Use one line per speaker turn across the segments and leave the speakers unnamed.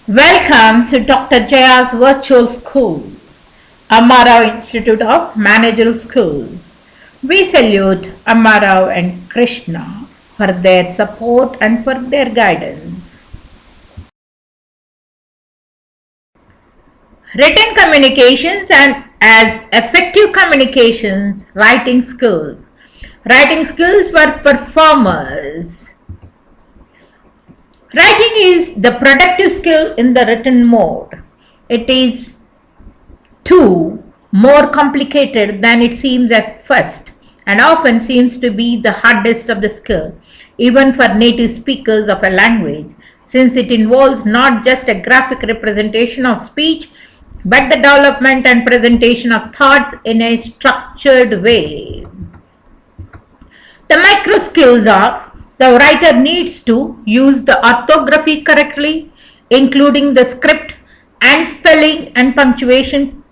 Welcome to Dr. Jaya's Virtual School, Amara Institute of Managerial Schools. We salute Amara and Krishna for their support and for their guidance. Written communications and as effective communications, writing skills. Writing skills for performers. Writing is the productive skill in the written mode. It is too more complicated than it seems at first and often seems to be the hardest of the skill, even for native speakers of a language, since it involves not just a graphic representation of speech, but the development and presentation of thoughts in a structured way. The micro skills are: the writer needs to use the orthography correctly, including the script and spelling and punctuation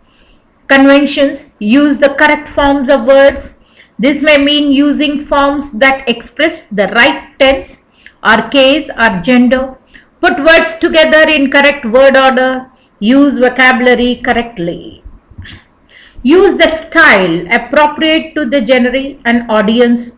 conventions, use the correct forms of words. This may mean using forms that express the right tense or case or gender, put words together in correct word order, use vocabulary correctly. Use the style appropriate to the genre and audience.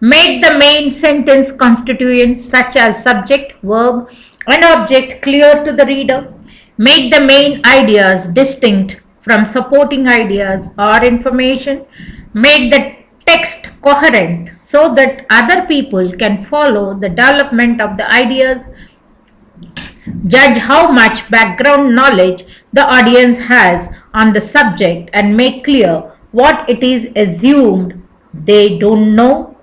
Make the main sentence constituents such as subject, verb, and object clear to the reader. Make the main ideas distinct from supporting ideas or information. Make the text coherent so that other people can follow the development of the ideas. Judge how much background knowledge the audience has on the subject and make clear what it is assumed they don't know.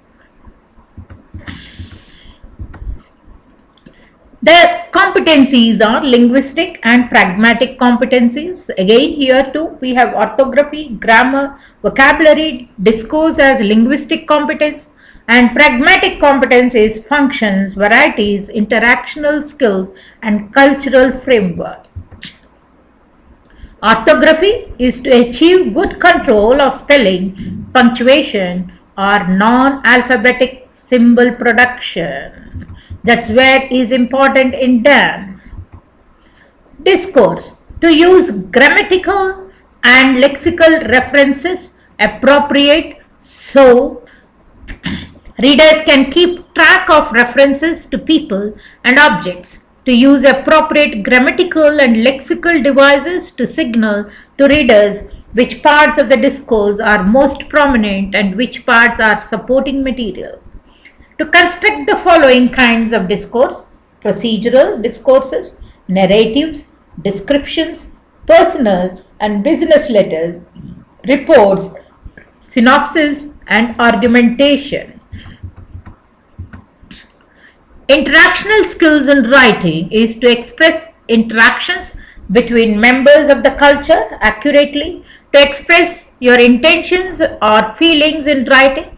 The competencies are linguistic and pragmatic competencies. Again, here too we have orthography, grammar, vocabulary, discourse as linguistic competence, and pragmatic competence is functions, varieties, interactional skills, and cultural framework. Orthography is to achieve good control of spelling, punctuation, or non-alphabetic symbol production. That's where it is important in dance. Discourse, to use grammatical and lexical references appropriate so readers can keep track of references to people and objects. To use appropriate grammatical and lexical devices to signal to readers which parts of the discourse are most prominent and which parts are supporting material. To construct the following kinds of discourse: procedural discourses, narratives, descriptions, personal and business letters, reports, synopsis, and argumentation. Interactional skills in writing is to express interactions between members of the culture accurately, to express your intentions or feelings in writing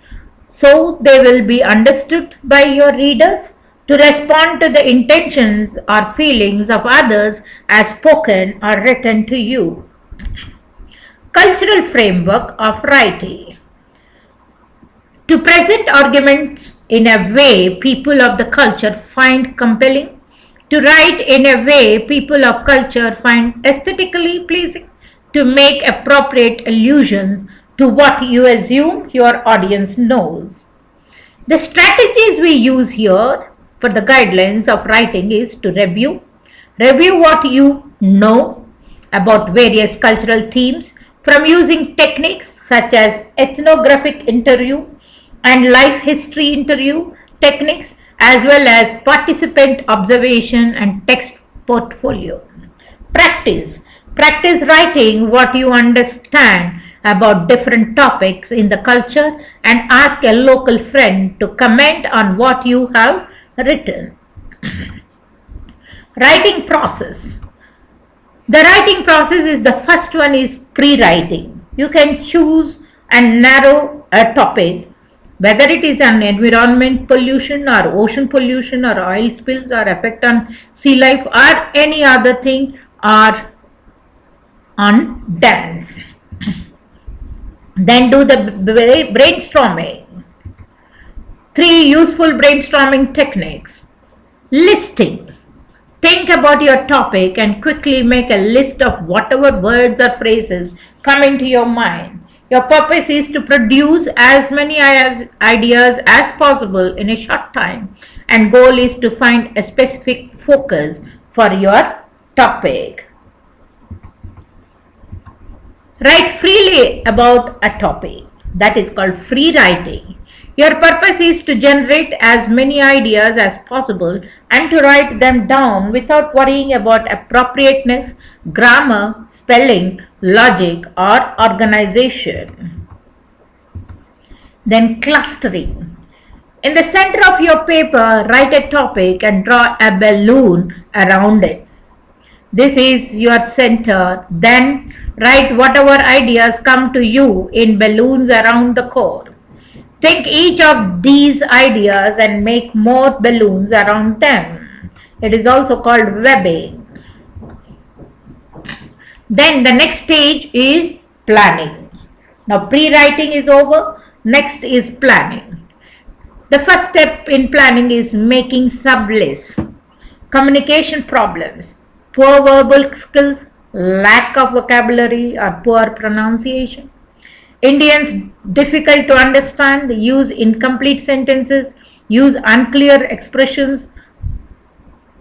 so they will be understood by your readers, to respond to the intentions or feelings of others as spoken or written to you. Cultural framework of writing. To present arguments in a way people of the culture find compelling. To write in a way people of culture find aesthetically pleasing. To make appropriate allusions to what you assume your audience knows. The strategies we use here for the guidelines of writing is to review what you know about various cultural themes, from using techniques such as ethnographic interview and life history interview techniques, as well as participant observation and text portfolio. Practice writing what you understand about different topics in the culture and ask a local friend to comment on what you have written. Writing process. The writing process is the first one is pre-writing. You can choose and narrow a topic, whether it is on environment pollution or ocean pollution or oil spills or effect on sea life or any other thing, or on dance. Then do the brainstorming. 3 useful brainstorming techniques. Listing. Think about your topic and quickly make a list of whatever words or phrases come into your mind. Your purpose is to produce as many ideas as possible in a short time, and goal is to find a specific focus for your topic. Write freely about a topic. That is called free writing. Your purpose is to generate as many ideas as possible and to write them down without worrying about appropriateness, grammar, spelling, logic, or organization. Then clustering. In the center of your paper, write a topic and draw a balloon around it. This is your center. Then write whatever ideas come to you in balloons around the core. Think each of these ideas and make more balloons around them. It is also called webbing. Then the next stage is planning. Now pre-writing is over. Next is planning. The first step in planning is making sub-lists. Communication problems, poor verbal skills, lack of vocabulary or poor pronunciation. Indians difficult to understand, use incomplete sentences, use unclear expressions,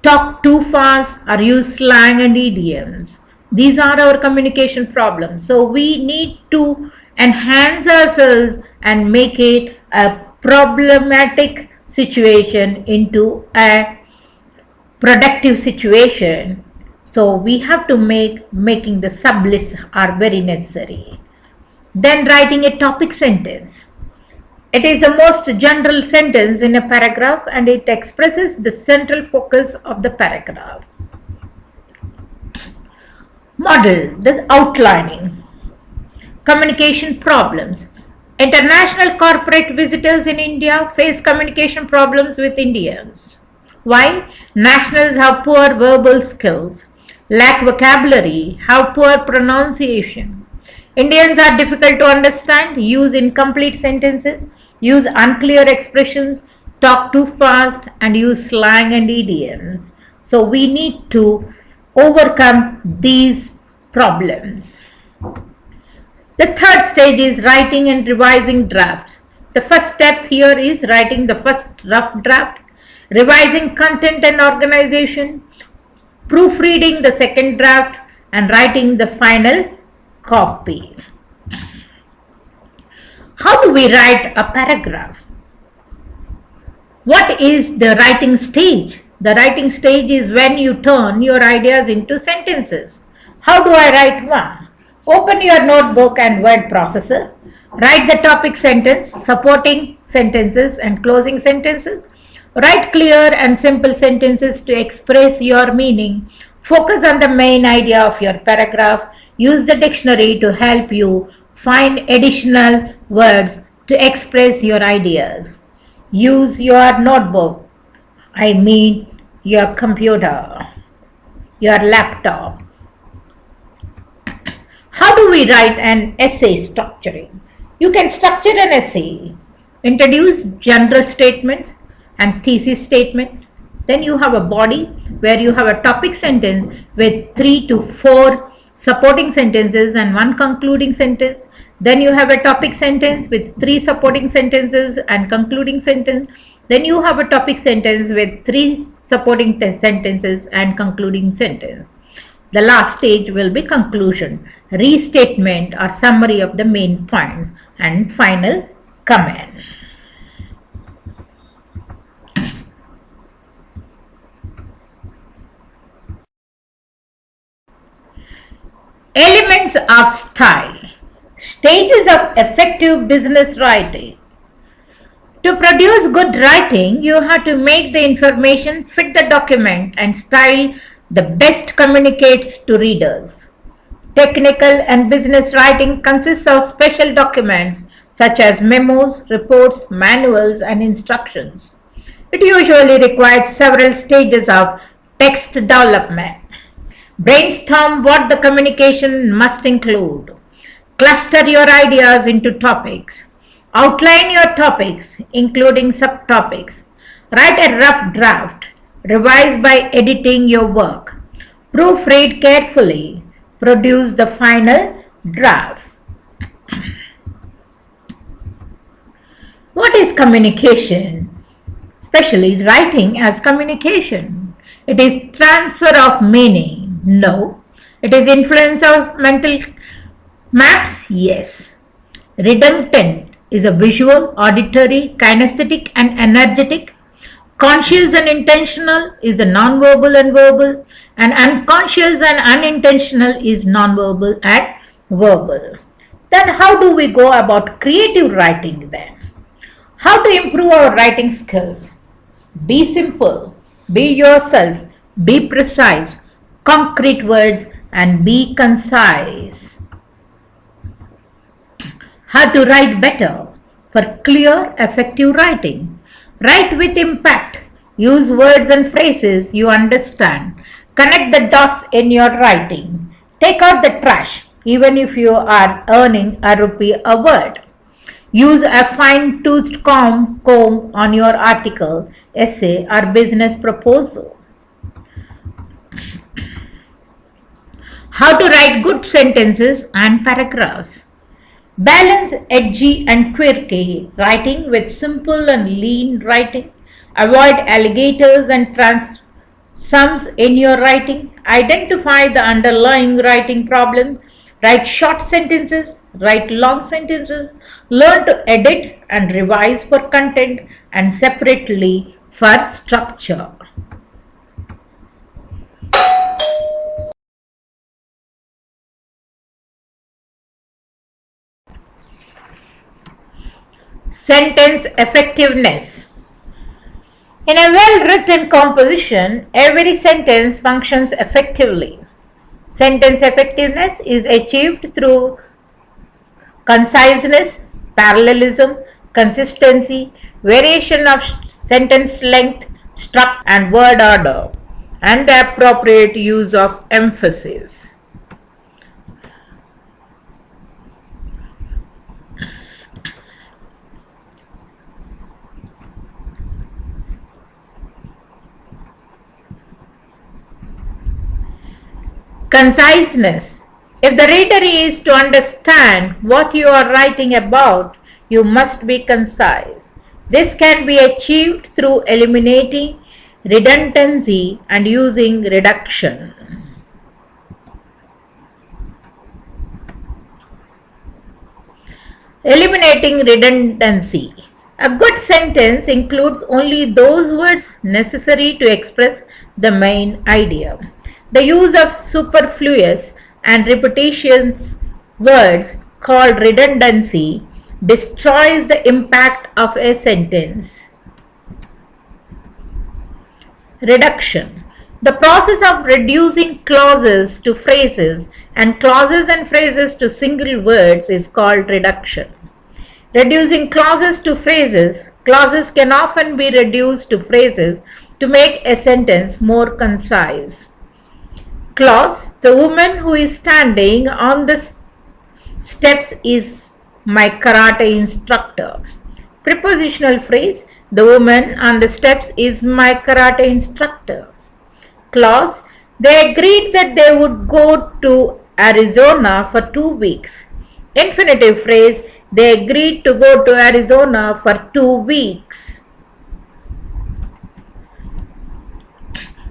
talk too fast, or use slang and idioms. These are our communication problems. So we need to enhance ourselves and make it a problematic situation into a productive situation. So we have to making the sub-lists are very necessary. Then writing a topic sentence. It is the most general sentence in a paragraph and it expresses the central focus of the paragraph. Model, the outlining. Communication problems. International corporate visitors in India face communication problems with Indians. Why? Nationals have poor verbal skills, lack vocabulary, have poor pronunciation. Indians are difficult to understand, use incomplete sentences, use unclear expressions, talk too fast, and use slang and idioms. So we need to overcome these problems. The third stage is writing and revising drafts. The first step here is writing the first rough draft, revising content and organization, proofreading the second draft, and writing the final copy. How do we write a paragraph? What is the writing stage? The writing stage is when you turn your ideas into sentences. How do I write one? Open your notebook and word processor. Write the topic sentence, supporting sentences and closing sentences. Write clear and simple sentences to express your meaning. Focus on the main idea of your paragraph. Use the dictionary to help you find additional words to express your ideas. Use your notebook, I mean your computer, your laptop. How do we write an essay structuring? You can structure an essay, introduce general statements and thesis statement. Then you have a body where you have a topic sentence with 3 to 4 supporting sentences and 1 concluding sentence. Then you have a topic sentence with 3 supporting sentences and concluding sentence. Then you have a topic sentence with 3 supporting sentences and concluding sentence. The last stage will be conclusion, restatement or summary of the main points, and final comment. Elements of style. Stages of effective business writing. To produce good writing, you have to make the information fit the document and style the best communicates to readers. Technical and business writing consists of special documents such as memos, reports, manuals, and instructions. It usually requires several stages of text development. Brainstorm what the communication must include. Cluster your ideas into topics. Outline your topics, including subtopics. Write a rough draft. Revise by editing your work. Proofread carefully. Produce the final draft. What is communication? Especially writing as communication. It is transfer of meaning. No. It is influence of mental maps. Yes. Redundant is a visual, auditory, kinesthetic and energetic. Conscious and intentional is a non-verbal and verbal, and unconscious and unintentional is non-verbal and verbal. Then how do we go about creative writing then? How to improve our writing skills? Be simple, be yourself, be precise, concrete words and be concise. How to write better? For clear, effective writing. Write with impact. Use words and phrases you understand. Connect the dots in your writing. Take out the trash, even if you are earning a rupee a word. Use a fine-toothed comb on your article, essay, or business proposal. How to write good sentences and paragraphs. Balance edgy and quirky writing with simple and lean writing. Avoid alligators and transitions in your writing. Identify the underlying writing problem. Write short sentences, write long sentences. Learn to edit and revise for content and separately for structure. Sentence effectiveness. In a well-written composition, every sentence functions effectively. Sentence effectiveness is achieved through conciseness, parallelism, consistency, variation of sentence length, structure and word order, and the appropriate use of emphasis. Conciseness. If the reader is to understand what you are writing about, you must be concise. This can be achieved through eliminating redundancy and using reduction. Eliminating redundancy. A good sentence includes only those words necessary to express the main idea. The use of superfluous and repetitious words called redundancy destroys the impact of a sentence. Reduction. The process of reducing clauses to phrases and clauses and phrases to single words is called reduction. Reducing clauses to phrases. Clauses can often be reduced to phrases to make a sentence more concise. Clause. The woman who is standing on the steps is my karate instructor. Prepositional phrase. The woman on the steps is my karate instructor. Clause. They agreed that they would go to Arizona for 2 weeks. Infinitive phrase. They agreed to go to Arizona for 2 weeks.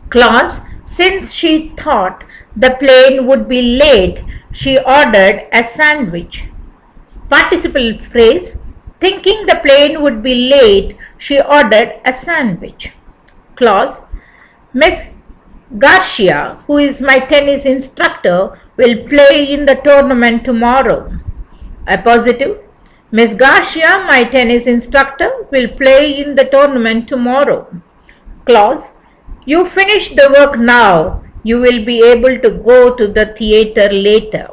Clause. Since she thought the plane would be late, she ordered a sandwich. Participle phrase. Thinking the plane would be late, she ordered a sandwich. Clause. Miss Garcia, who is my tennis instructor, will play in the tournament tomorrow. Appositive. Miss Garcia, my tennis instructor, will play in the tournament tomorrow. Clause. You finish the work now, you will be able to go to the theater later.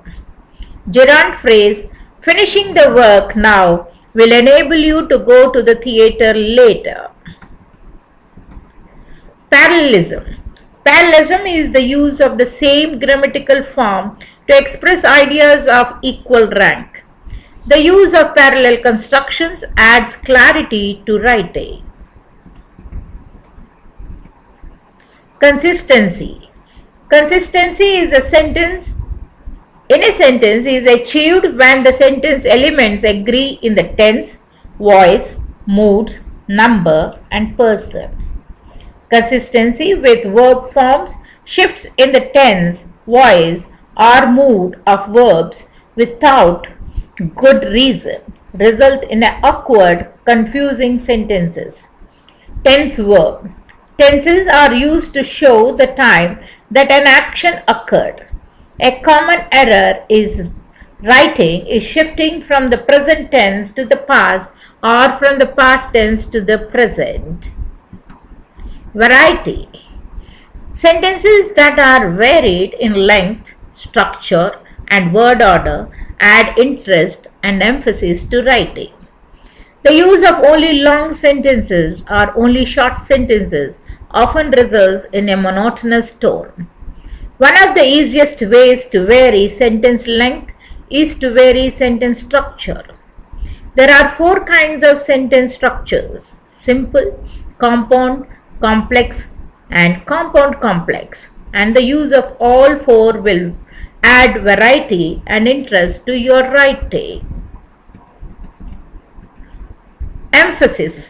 Gerund phrase. Finishing the work now will enable you to go to the theater later. Parallelism. Parallelism is the use of the same grammatical form to express ideas of equal rank. The use of parallel constructions adds clarity to writing. Consistency. Consistency is a sentence in a sentence is achieved when the sentence elements agree in the tense, voice, mood, number and person. Consistency with verb forms, shifts in the tense, voice or mood of verbs without good reason result in awkward, confusing sentences. Tense verb. Tenses are used to show the time that an action occurred. A common error is writing is shifting from the present tense to the past or from the past tense to the present. Variety. Sentences that are varied in length, structure, and word order add interest and emphasis to writing. The use of only long sentences or only short sentences often results in a monotonous tone. One of the easiest ways to vary sentence length is to vary sentence structure. There are 4 kinds of sentence structures: simple, compound, complex, and compound complex, and the use of all 4 will add variety and interest to your writing. Emphasis.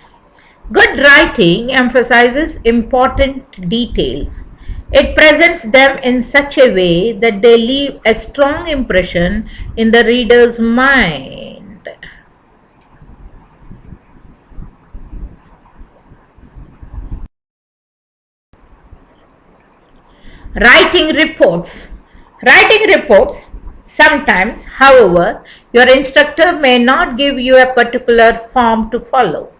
Good writing emphasizes important details. It presents them in such a way that they leave a strong impression in the reader's mind. Writing reports. Writing reports. Sometimes, however, your instructor may not give you a particular form to follow.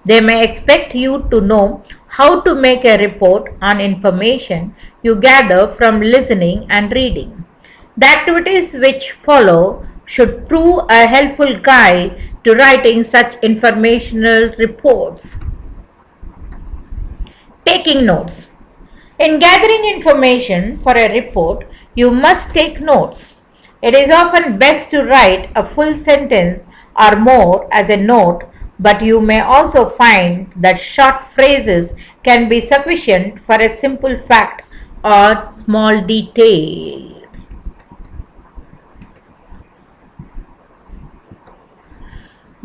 They may expect you to know how to make a report on information you gather from listening and reading. The activities which follow should prove a helpful guide to writing such informational reports. Taking notes. In gathering information for a report, you must take notes. It is often best to write a full sentence or more as a note, but you may also find that short phrases can be sufficient for a simple fact or small detail.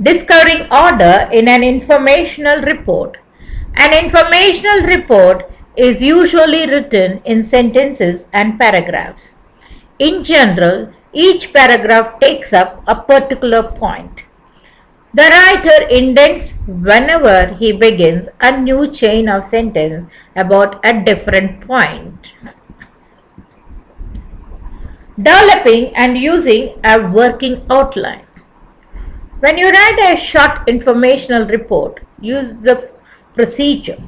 Discovering order in an informational report. An informational report is usually written in sentences and paragraphs. In general, each paragraph takes up a particular point. The writer indents whenever he begins a new chain of sentence about a different point. Developing and using a working outline. When you write a short informational report, use the procedure.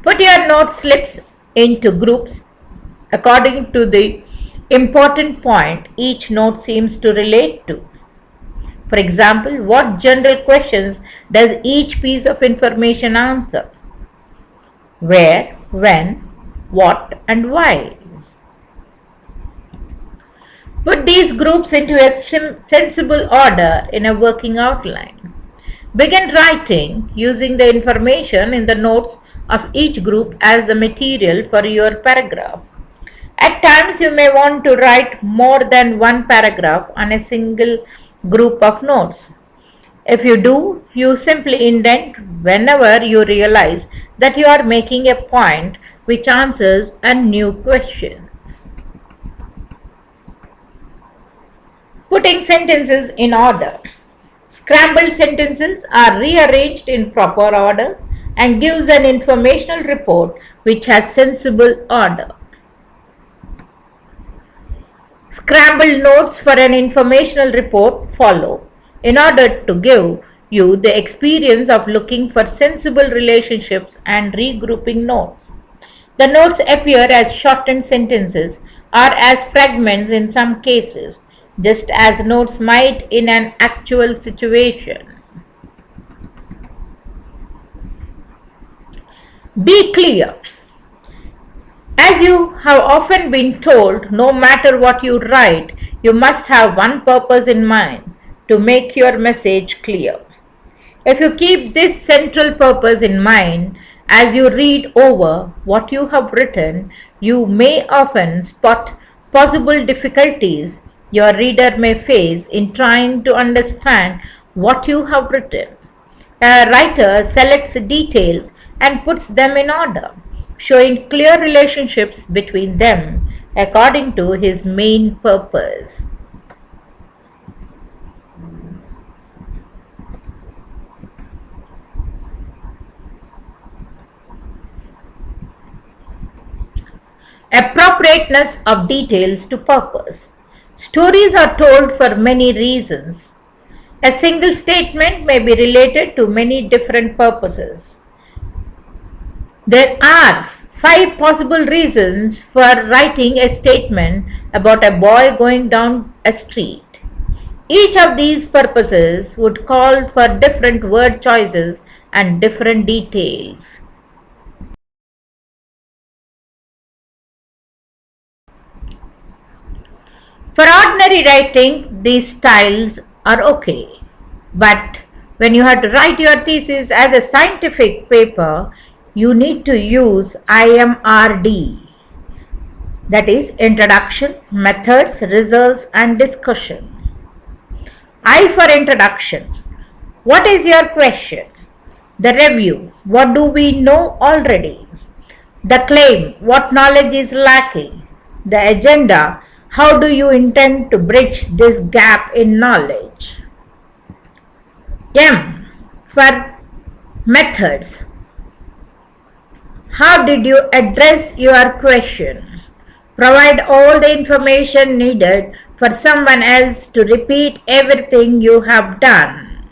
Put your note slips into groups according to the important point each note seems to relate to. For example, what general questions does each piece of information answer? Where, when, what, and why? Put these groups into a sensible order in a working outline. Begin writing using the information in the notes of each group as the material for your paragraph. At times you may want to write more than one paragraph on a single group of notes. If you do, you simply indent whenever you realize that you are making a point which answers a new question. Putting sentences in order. Scrambled sentences are rearranged in proper order and gives an informational report which has sensible order. Scrambled notes for an informational report follow in order to give you the experience of looking for sensible relationships and regrouping notes. The notes appear as shortened sentences or as fragments in some cases, just as notes might in an actual situation. Be clear. As you have often been told, no matter what you write, you must have one purpose in mind: to make your message clear. If you keep this central purpose in mind As you read over what you have written, you may often spot possible difficulties your reader may face in trying to understand what you have written. A writer selects details and puts them in order, showing clear relationships between them according to his main purpose. Appropriateness of details to purpose. Stories are told for many reasons. A single statement may be related to many different purposes. There are 5 possible reasons for writing a statement about a boy going down a street. Each of these purposes would call for different word choices and different details. For ordinary writing, these styles are okay. But when you have to write your thesis as a scientific paper, you need to use IMRD. That is Introduction, Methods, Results and Discussion. I for Introduction. What is your question? The review. What do we know already? The claim. What knowledge is lacking? The agenda. How do you intend to bridge this gap in knowledge? M for methods. How did you address your question? Provide all the information needed for someone else to repeat everything you have done.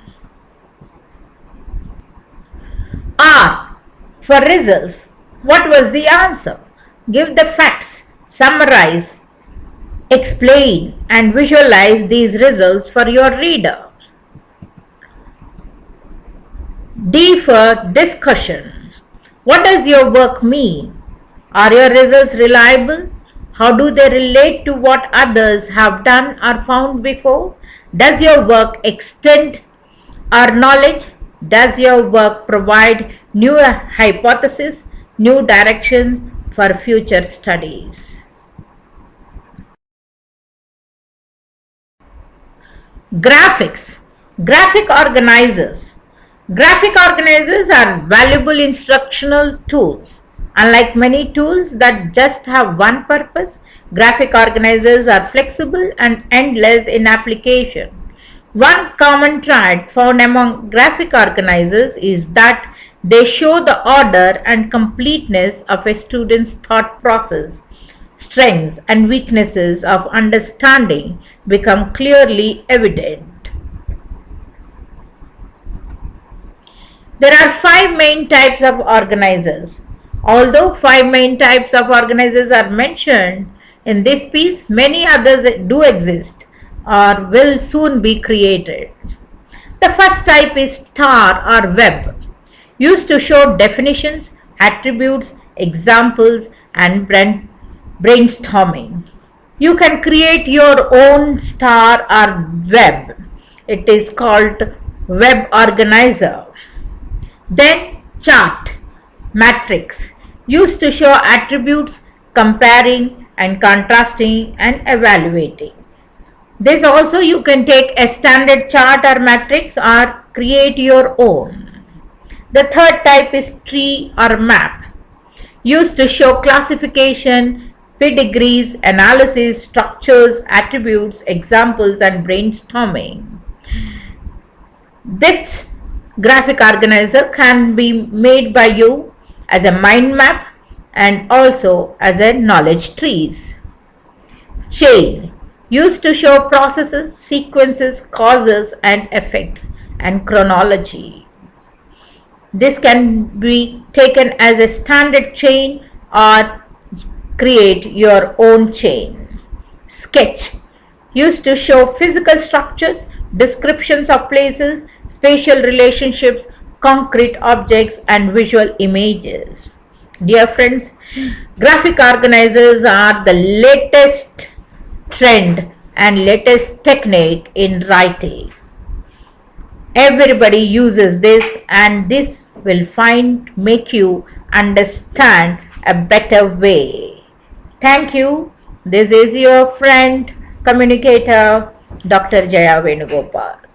R for results. What was the answer? Give the facts, summarize, explain and visualize these results for your reader. D for discussion. What does your work mean? Are your results reliable? How do they relate to what others have done or found before? Does your work extend our knowledge? Does your work provide new hypotheses, new directions for future studies? Graphics. Graphic organizers. Graphic organizers are valuable instructional tools. Unlike many tools that just have one purpose, graphic organizers are flexible and endless in application. One common trait found among graphic organizers is that they show the order and completeness of a student's thought process. Strengths and weaknesses of understanding become clearly evident. There are 5 main types of organizers. Although 5 main types of organizers are mentioned in this piece, many others do exist or will soon be created. The first type is star or web, used to show definitions, attributes, examples and brainstorming. You can create your own star or web. It is called web organizer. Then chart, matrix, used to show attributes, comparing and contrasting and evaluating. This also you can take a standard chart or matrix or create your own. The third type is tree or map, used to show classification, pedigrees, analysis, structures, attributes, examples and brainstorming. This graphic organizer can be made by you as a mind map and also as a knowledge trees. Chain, used to show processes, sequences, causes and effects and chronology. This can be taken as a standard chain or create your own chain. Sketch, used to show physical structures, descriptions of places, spatial relationships, concrete objects and visual images. Dear friends, graphic organizers are the latest trend and latest technique in writing. Everybody uses this and this will make you understand a better way. Thank you. This is your friend, communicator, Dr. Jaya Venugopal.